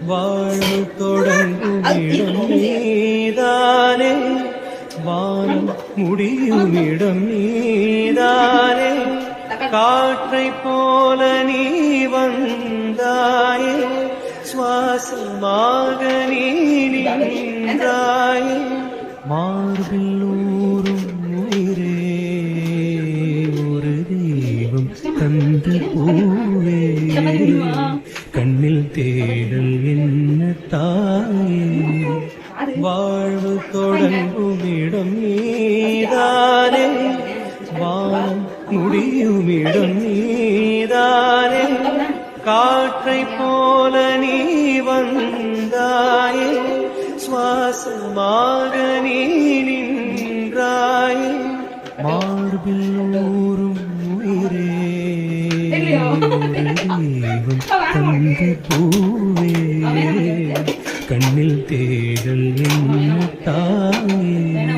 வாழ்வு தொடங்கும் இடம் நீதானே, வானம் முடியும் இடம் நீதானே, காற்றை போல நீ வந்தாயே, சுவாசமாக நீ நின்றாயே, மார்பில் ஊறும் உயிரே, ஒரு தெய்வம் தந்த பூவே, கண்ணில் தேடல் என்ன தாயே, வாழ்வு தொடங்கும் இடம் நீதானே, வானம் முடியும் இடம் நீதானே, காற்றை போல நீ வந்தாயே, சுவாசமாக நீ நின்றாயே, மார்பில் ஊறும் உயிரே, தெய்வம் தந்த பூவே, கண்ணில் தேடல் என்ன தாயே,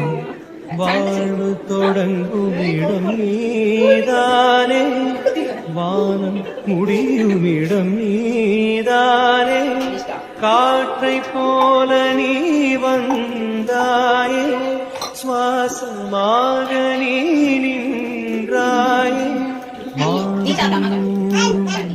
வாழ்வு தொடங்கும் இடம் நீதானே, வானம் முடியும் இடம் நீதானே, காற்றை போல நீ வந்தாயே, சுவாசமாக நீ நின்றாயே, மார்பில் ஊறும்